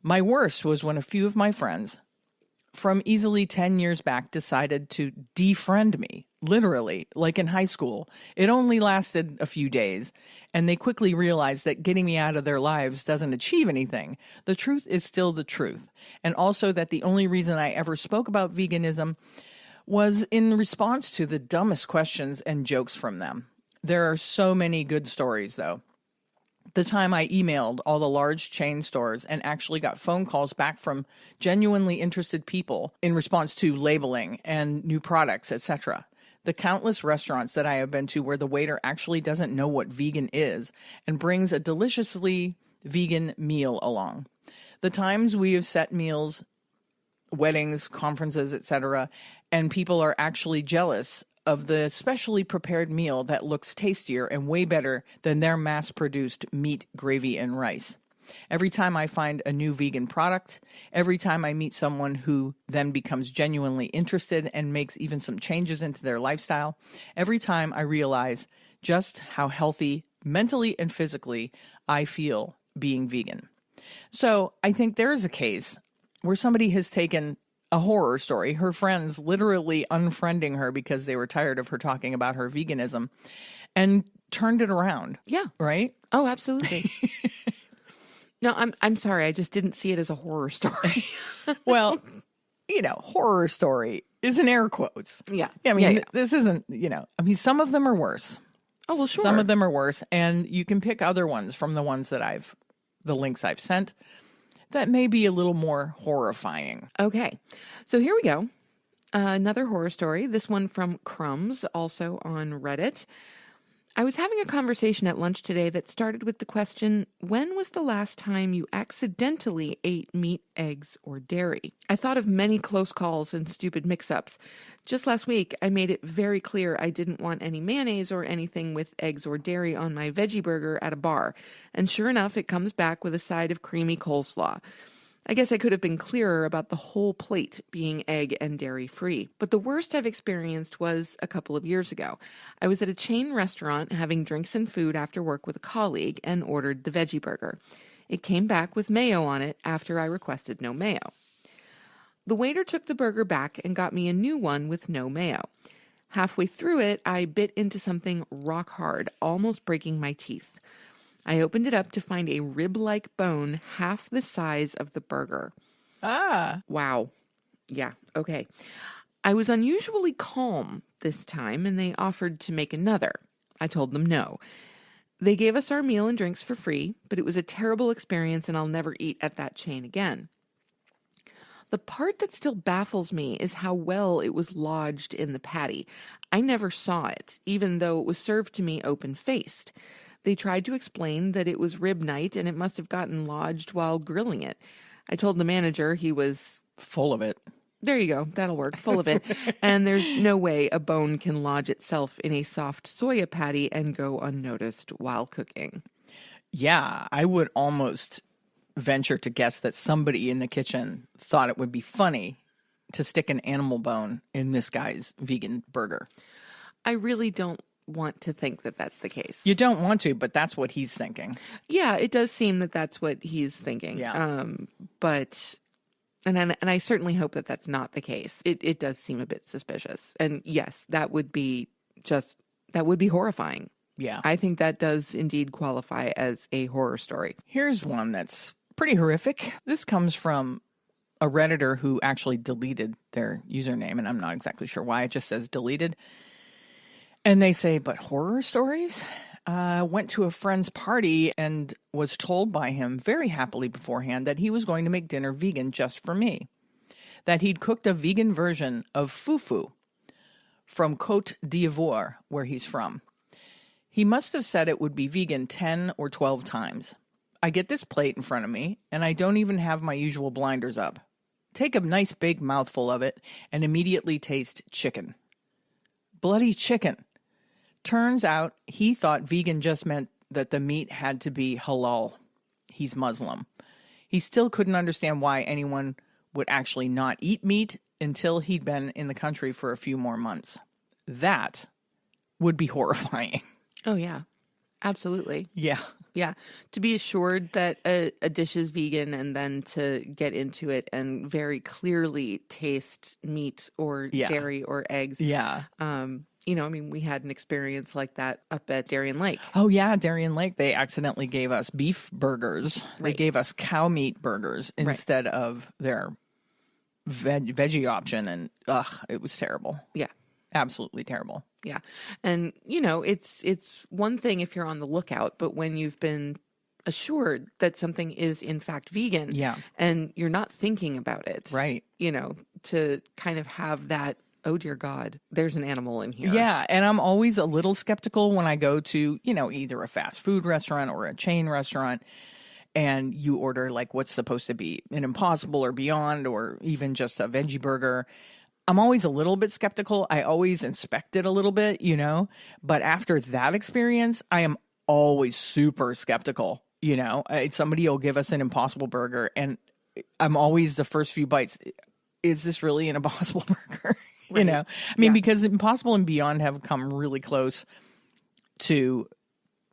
My worst was when a few of my friends from easily 10 years back decided to defriend me, literally, like in high school. It only lasted a few days, and they quickly realized that getting me out of their lives doesn't achieve anything. The truth is still the truth, and also that the only reason I ever spoke about veganism was in response to the dumbest questions and jokes from them. There are so many good stories, though. The time I emailed all the large chain stores and actually got phone calls back from genuinely interested people in response to labeling and new products, etc. The countless restaurants that I have been to where the waiter actually doesn't know what vegan is and brings a deliciously vegan meal along. The times we have set meals, weddings, conferences, etc., and people are actually jealous of the specially prepared meal that looks tastier and way better than their mass-produced meat, gravy, and rice. Every time I find a new vegan product, every time I meet someone who then becomes genuinely interested and makes even some changes into their lifestyle, every time I realize just how healthy, mentally and physically, I feel being vegan. So I think there is a case where somebody has taken a horror story, her friends literally unfriending her because they were tired of her talking about her veganism, and turned it around. Yeah. Right? Oh, absolutely. No, I'm sorry. I just didn't see it as a horror story. Well, horror story is in air quotes. Yeah. I mean, This isn't, some of them are worse. Oh, well, sure. Some of them are worse, and you can pick other ones from the ones that the links I've sent that may be a little more horrifying. Okay. So here we go. Another horror story. This one from Crumbs, also on Reddit. I was having a conversation at lunch today that started with the question, when was the last time you accidentally ate meat, eggs, or dairy? I thought of many close calls and stupid mix-ups. Just last week, I made it very clear I didn't want any mayonnaise or anything with eggs or dairy on my veggie burger at a bar. And sure enough, it comes back with a side of creamy coleslaw. I guess I could have been clearer about the whole plate being egg and dairy free. But the worst I've experienced was a couple of years ago. I was at a chain restaurant having drinks and food after work with a colleague and ordered the veggie burger. It came back with mayo on it after I requested no mayo. The waiter took the burger back and got me a new one with no mayo. Halfway through it, I bit into something rock hard, almost breaking my teeth. I opened it up to find a rib-like bone half the size of the burger. Ah. Wow. Yeah, okay. I was unusually calm this time, and they offered to make another. I told them no. They gave us our meal and drinks for free, but it was a terrible experience, and I'll never eat at that chain again. The part that still baffles me is how well it was lodged in the patty. I never saw it, even though it was served to me open-faced. They tried to explain that it was rib night and it must have gotten lodged while grilling it. I told the manager he was full of it. There you go. That'll work. Full of it. And there's no way a bone can lodge itself in a soft soya patty and go unnoticed while cooking. Yeah, I would almost venture to guess that somebody in the kitchen thought it would be funny to stick an animal bone in this guy's vegan burger. I really don't want to think that that's the case. You don't want to, but that's what he's thinking. Yeah, it does seem that that's what he's thinking. Yeah. But I certainly hope that that's not the case. It does seem a bit suspicious. And yes, that would be horrifying. Yeah. I think that does indeed qualify as a horror story. Here's one that's pretty horrific. This comes from a Redditor who actually deleted their username, and I'm not exactly sure why. It just says deleted. And they say, but horror stories? Went to a friend's party and was told by him very happily beforehand that he was going to make dinner vegan just for me. That he'd cooked a vegan version of fufu from Côte d'Ivoire, where he's from. He must have said it would be vegan 10 or 12 times. I get this plate in front of me, and I don't even have my usual blinders up. Take a nice big mouthful of it and immediately taste chicken. Bloody chicken. Turns out he thought vegan just meant that the meat had to be halal. He's Muslim. He still couldn't understand why anyone would actually not eat meat until he'd been in the country for a few more months. That would be horrifying. Oh, yeah. Absolutely. Yeah. Yeah. To be assured that a dish is vegan and then to get into it and very clearly taste meat or dairy or eggs. Yeah. We had an experience like that up at Darien Lake. Oh, yeah. Darien Lake. They accidentally gave us beef burgers. Right. They gave us cow meat burgers instead of their veggie option. And it was terrible. Yeah. Absolutely terrible. Yeah. And, it's one thing if you're on the lookout, but when you've been assured that something is in fact vegan and you're not thinking about it, right? To kind of have that, oh dear God, there's an animal in here. Yeah. And I'm always a little skeptical when I go to, either a fast food restaurant or a chain restaurant and you order like what's supposed to be an Impossible or Beyond or even just a veggie burger. I'm always a little bit skeptical. I always inspect it a little bit, but after that experience, I am always super skeptical. Somebody will give us an Impossible burger and I'm always the first few bites. Is this really an Impossible burger? Right. Because Impossible and Beyond have come really close to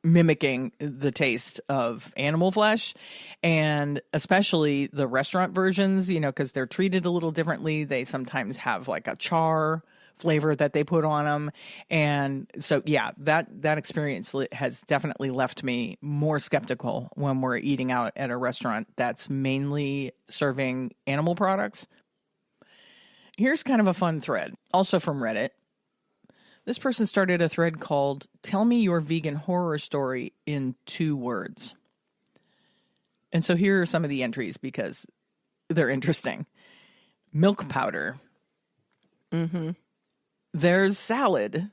mimicking the taste of animal flesh, and especially the restaurant versions, because they're treated a little differently. They sometimes have like a char flavor that they put on them. And so, that experience has definitely left me more skeptical when we're eating out at a restaurant that's mainly serving animal products. Here's kind of a fun thread, also from Reddit. This person started a thread called Tell Me Your Vegan Horror Story in 2 Words. And so here are some of the entries because they're interesting. Milk powder. Mm-hmm. There's salad.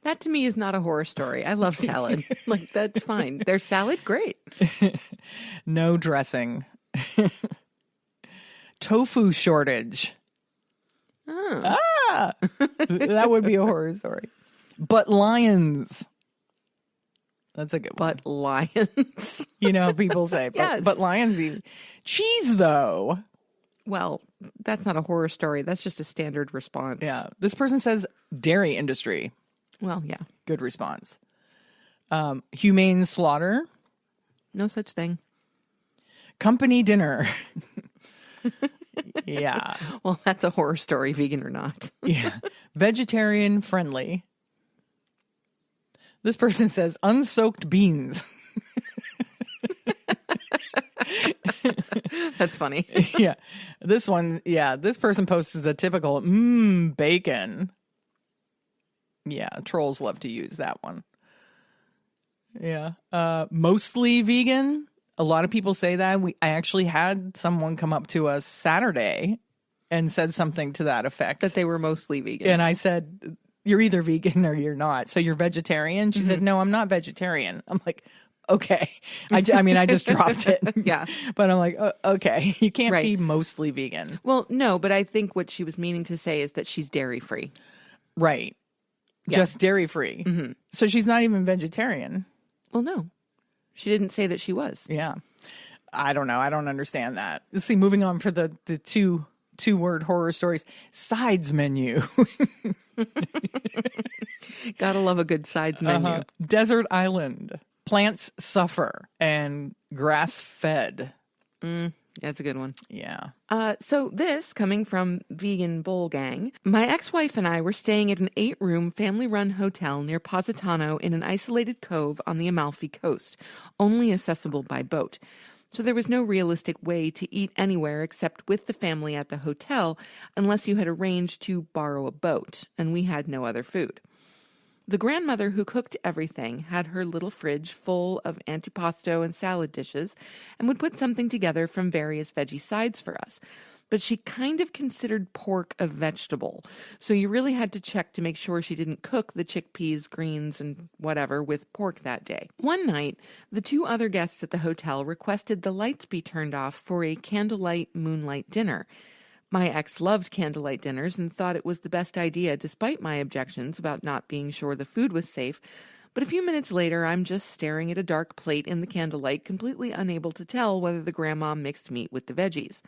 That to me is not a horror story. I love salad. That's fine. There's salad? Great. No dressing. Tofu shortage. Oh. That would be a horror story. But lions. That's a good one. But lions. People say, yes. but lions eat. Cheese, though. Well, that's not a horror story. That's just a standard response. Yeah. This person says dairy industry. Well, yeah. Good response. Humane slaughter. No such thing. Company dinner. Yeah. Well, that's a horror story, vegan or not. Yeah. Vegetarian friendly. This person says unsoaked beans. That's funny. Yeah. This one, this person posts the typical bacon. Yeah, trolls love to use that one. Yeah. Mostly vegan. A lot of people say that. I actually had someone come up to us Saturday and said something to that effect. That they were mostly vegan. And I said, you're either vegan or you're not. So you're vegetarian? She said, no, I'm not vegetarian. I'm like, okay. I just dropped it. Yeah. But I'm like, okay, you can't be mostly vegan. Well, no, but I think what she was meaning to say is that she's dairy-free. Right. Yeah. Just dairy-free. Mm-hmm. So she's not even vegetarian. Well, no. She didn't say that she was. Yeah. I don't know. I don't understand that. Let's see, moving on for the two-word horror stories. Sides menu. Gotta love a good sides menu. Desert island. Plants suffer. And grass-fed. That's a good one. Yeah. So this, coming from Vegan Bowl Gang, my ex-wife and I were staying at an 8-room family-run hotel near Positano in an isolated cove on the Amalfi Coast, only accessible by boat. So there was no realistic way to eat anywhere except with the family at the hotel, unless you had arranged to borrow a boat, and we had no other food. The grandmother who cooked everything had her little fridge full of antipasto and salad dishes and would put something together from various veggie sides for us. But she kind of considered pork a vegetable, so you really had to check to make sure she didn't cook the chickpeas, greens, and whatever with pork that day. One night, the 2 other guests at the hotel requested the lights be turned off for a candlelight moonlight dinner. My ex loved candlelight dinners and thought it was the best idea despite my objections about not being sure the food was safe. But a few minutes later, I'm just staring at a dark plate in the candlelight, completely unable to tell whether the grandma mixed meat with the veggies.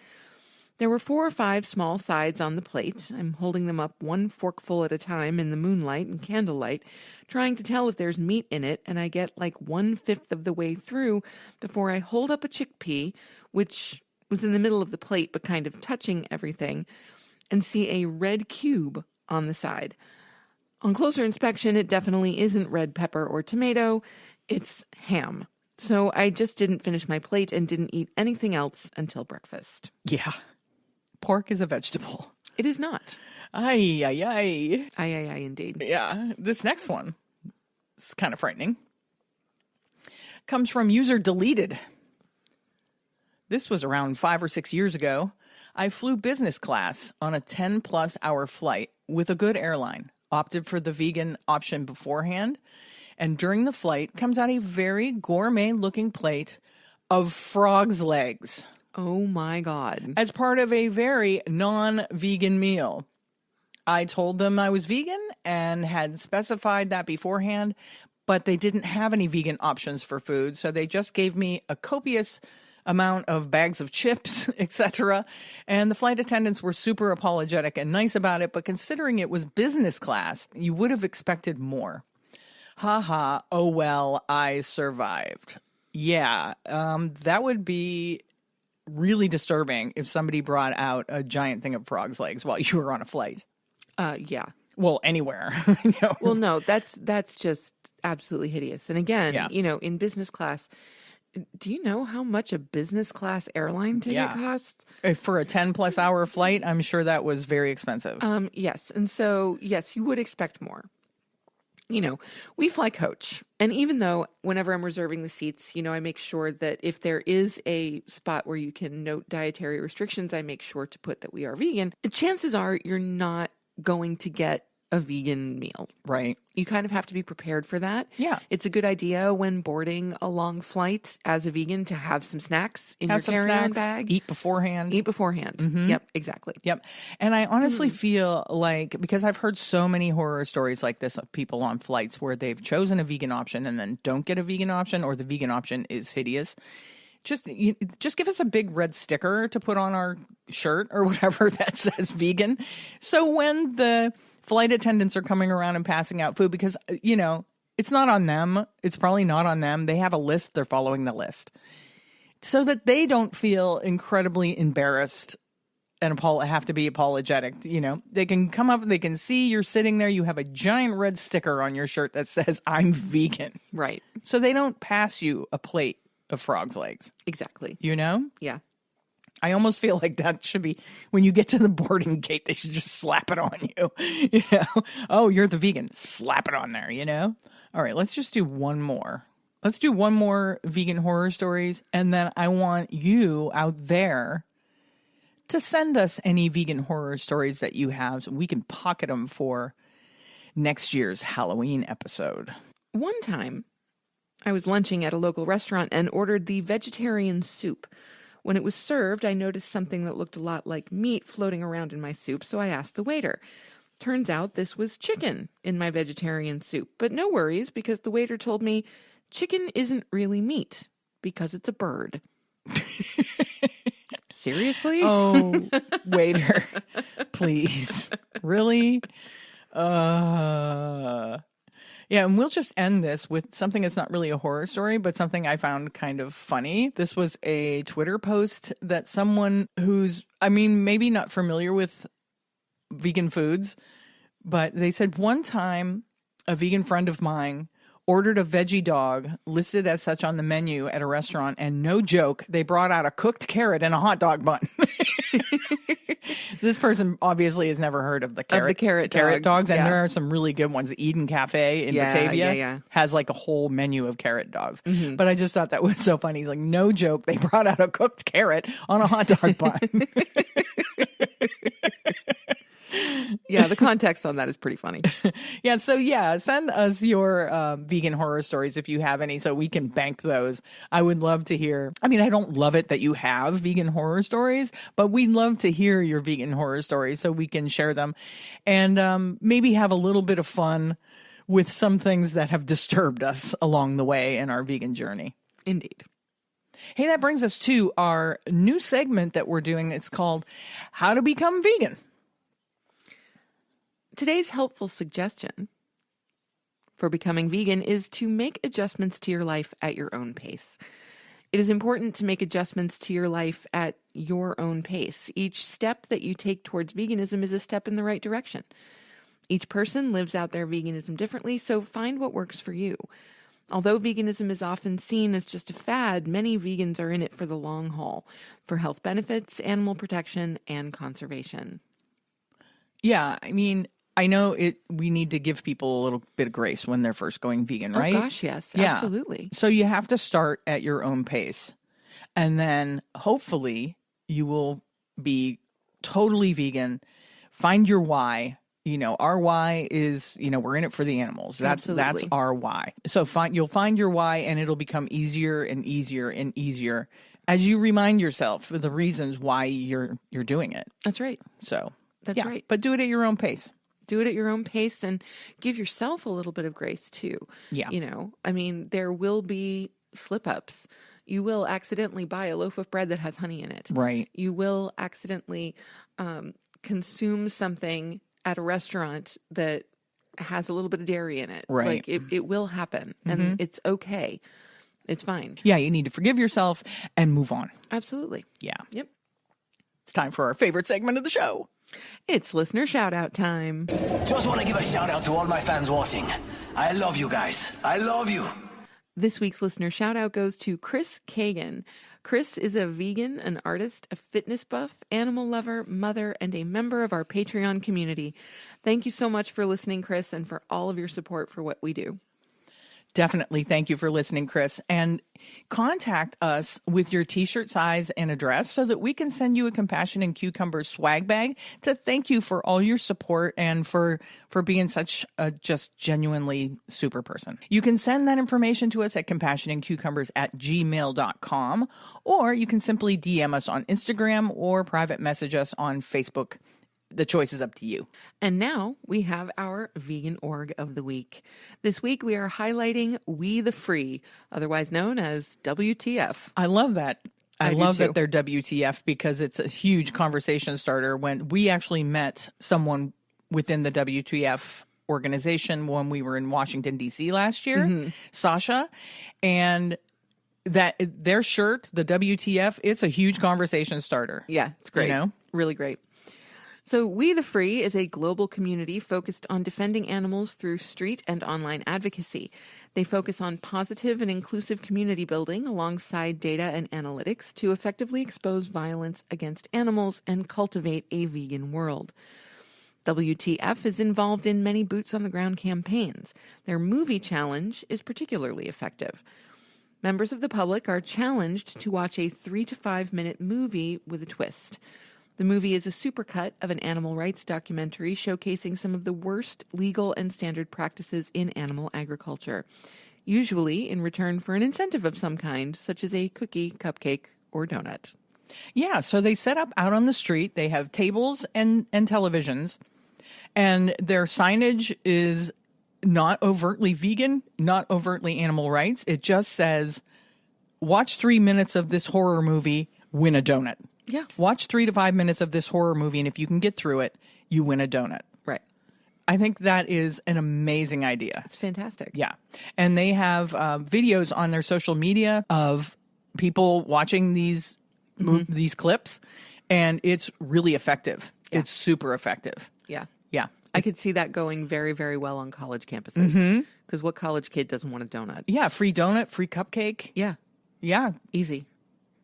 There were 4 or 5 small sides on the plate. I'm holding them up 1 forkful at a time in the moonlight and candlelight, trying to tell if there's meat in it, and I get like 1/5 of the way through before I hold up a chickpea, which was in the middle of the plate but kind of touching everything, and see a red cube on the side. On closer inspection, it definitely isn't red pepper or tomato, it's ham. So I just didn't finish my plate and didn't eat anything else until breakfast. Yeah. Pork is a vegetable. It is not. Ay, ay, ay. Ay, ay, ay, indeed. Yeah. This next one is kind of frightening. Comes from user deleted. This was around 5 or 6 years ago. I flew business class on a 10-plus hour flight with a good airline, opted for the vegan option beforehand, and during the flight comes out a very gourmet-looking plate of frog's legs. Oh my God. As part of a very non-vegan meal. I told them I was vegan and had specified that beforehand, but they didn't have any vegan options for food, so they just gave me a copious amount of bags of chips, etc. And the flight attendants were super apologetic and nice about it, but considering it was business class, you would have expected more. Ha ha, oh well, I survived. Yeah, that would be really disturbing if somebody brought out a giant thing of frog's legs while you were on a flight. Yeah. Well, anywhere. Well, no, that's just absolutely hideous. And again, in business class, do you know how much a business class airline ticket costs? For a 10-plus hour flight, I'm sure that was very expensive. Yes. And so, yes, you would expect more. We fly coach. And even though whenever I'm reserving the seats, I make sure that if there is a spot where you can note dietary restrictions, I make sure to put that we are vegan. Chances are you're not going to get a vegan meal. Right. You kind of have to be prepared for that. Yeah. It's a good idea when boarding a long flight as a vegan to have some snacks in your carry-on bag. Eat beforehand. Mm-hmm. Yep, exactly. Yep. And I honestly feel like, because I've heard so many horror stories like this of people on flights where they've chosen a vegan option and then don't get a vegan option, or the vegan option is hideous. Just give us a big red sticker to put on our shirt or whatever that says vegan. So when the flight attendants are coming around and passing out food, because, it's not on them. It's probably not on them. They have a list. They're following the list. So that they don't feel incredibly embarrassed and have to be apologetic. They can come up, they can see you're sitting there. You have a giant red sticker on your shirt that says, I'm vegan. Right. So they don't pass you a plate of frog's legs. Exactly. Yeah. I almost feel like that should be, when you get to the boarding gate, they should just slap it on you. Oh, you're the vegan. Slap it on there, All right, let's just do one more. Let's do one more vegan horror stories. And then I want you out there to send us any vegan horror stories that you have so we can pocket them for next year's Halloween episode. One time, I was lunching at a local restaurant and ordered the vegetarian soup. When it was served, I noticed something that looked a lot like meat floating around in my soup, so I asked the waiter. Turns out this was chicken in my vegetarian soup, but no worries, because the waiter told me chicken isn't really meat because it's a bird. Seriously? Oh, waiter, please. Really? Yeah, Yeah, and we'll just end this with something that's not really a horror story, but something I found kind of funny. This was a Twitter post that someone who's, maybe not familiar with vegan foods, but they said one time a vegan friend of mine ordered a veggie dog listed as such on the menu at a restaurant, and no joke, they brought out a cooked carrot and a hot dog bun. This person obviously has never heard of the carrot dogs, and there are some really good ones. The Eden Cafe in Batavia has like a whole menu of carrot dogs. Mm-hmm. But I just thought that was so funny. He's like, no joke, they brought out a cooked carrot on a hot dog bun. Yeah, the context on that is pretty funny. Send us your vegan horror stories if you have any so we can bank those. I would love to hear. I don't love it that you have vegan horror stories, but we'd love to hear your vegan horror stories so we can share them and maybe have a little bit of fun with some things that have disturbed us along the way in our vegan journey. Indeed. Hey, that brings us to our new segment that we're doing. It's called How to Become Vegan. Today's helpful suggestion for becoming vegan is to make adjustments to your life at your own pace. It is important to make adjustments to your life at your own pace. Each step that you take towards veganism is a step in the right direction. Each person lives out their veganism differently, so find what works for you. Although veganism is often seen as just a fad, many vegans are in it for the long haul, for health benefits, animal protection, and conservation. Yeah, I know we need to give people a little bit of grace when they're first going vegan, right? Oh gosh, yes, absolutely. So you have to start at your own pace. And then hopefully you will be totally vegan. Find your why. Our why is, we're in it for the animals. That's our why. So you'll find your why, and it'll become easier and easier and easier as you remind yourself of the reasons why you're doing it. That's right. So that's right. But do it at your own pace. Do it at your own pace and give yourself a little bit of grace too. Yeah. There will be slip-ups. You will accidentally buy a loaf of bread that has honey in it. Right. You will accidentally consume something at a restaurant that has a little bit of dairy in it. Right. Like it will happen, and it's okay. It's fine. Yeah, you need to forgive yourself and move on. Absolutely. Yeah. Yep. It's time for our favorite segment of the show. It's listener shout-out time. Just want to give a shout-out to all my fans watching. I love you guys. I love you. This week's listener shout-out goes to Chris Kagan. Chris is a vegan, an artist, a fitness buff, animal lover, mother, and a member of our Patreon community. Thank you so much for listening, Chris, and for all of your support for what we do. Definitely. Thank you for listening, Chris. And contact us with your t-shirt size and address so that we can send you a Compassion and Cucumbers swag bag to thank you for all your support and for being such a just genuinely super person. You can send that information to us at compassionandcucumbers@gmail.com, or you can simply DM us on Instagram or private message us on Facebook. The choice is up to you. And now we have our vegan org of the week. This week we are highlighting We the Free, otherwise known as WTF. I love that. I love too. that they're WTF because it's a huge conversation starter. When we actually met someone within the WTF organization when we were in Washington, D.C. last year, Sasha, and that their shirt, the WTF, it's a huge conversation starter. Yeah, it's great. Really great. So We the Free is a global community focused on defending animals through street and online advocacy. They focus on positive and inclusive community building alongside data and analytics to effectively expose violence against animals and cultivate a vegan world. WTF is involved in many boots-on-the-ground campaigns. Their movie challenge is particularly effective. Members of the public are challenged to watch a 3 to 5 minute movie with a twist. The movie is a supercut of an animal rights documentary showcasing some of the worst legal and standard practices in animal agriculture, usually in return for an incentive of some kind, such as a cookie, cupcake, or donut. Yeah, so they set up out on the street. They have tables and televisions, and their signage is not overtly vegan, not overtly animal rights. It just says, watch 3 minutes of this horror movie, win a donut. Yeah. Watch 3 to 5 minutes of this horror movie, and if you can get through it, you win a donut. Right. I think that is an amazing idea. It's fantastic. Yeah. And they have videos on their social media of people watching these clips, and it's really effective. Yeah. It's super effective. Yeah. Yeah. I could see that going very, very well on college campuses. Because what college kid doesn't want a donut? Yeah. Free donut, free cupcake. Yeah. Yeah. Easy.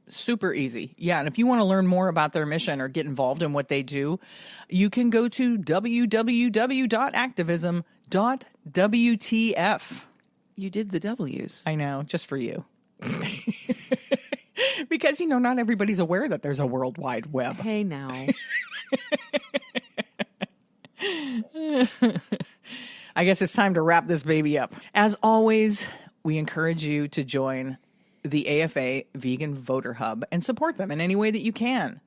Super easy. Yeah. And if you want to learn more about their mission or get involved in what they do, you can go to www.activism.wtf. You did the W's. I know, just for you. Because, not everybody's aware that there's a World Wide Web. Hey, now. I guess it's time to wrap this baby up. As always, we encourage you to join the AFA Vegan Voter Hub and support them in any way that you can.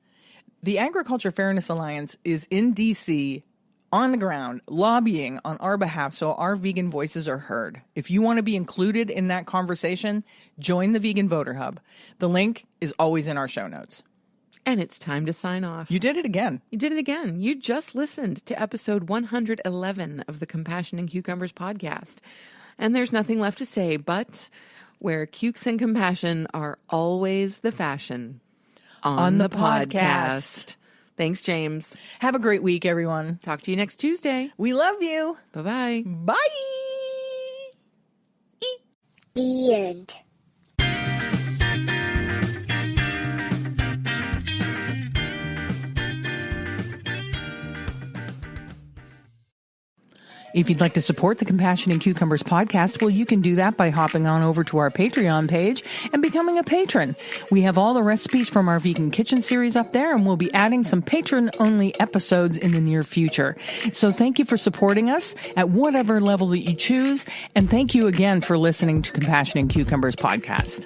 The Agriculture Fairness Alliance is in D.C. on the ground lobbying on our behalf so our vegan voices are heard. If you want to be included in that conversation, join the Vegan Voter Hub. The link is always in our show notes. And it's time to sign off. You did it again. You did it again. You just listened to episode 111 of the Compassion and Cucumbers podcast. And there's nothing left to say but where cukes and compassion are always the fashion on the podcast. Thanks, James. Have a great week, everyone. Talk to you next Tuesday. We love you. Bye-bye. Bye. The end. If you'd like to support the Compassion and Cucumbers podcast, well, you can do that by hopping on over to our Patreon page and becoming a patron. We have all the recipes from our vegan kitchen series up there, and we'll be adding some patron-only episodes in the near future. So thank you for supporting us at whatever level that you choose, and thank you again for listening to Compassion and Cucumbers podcast.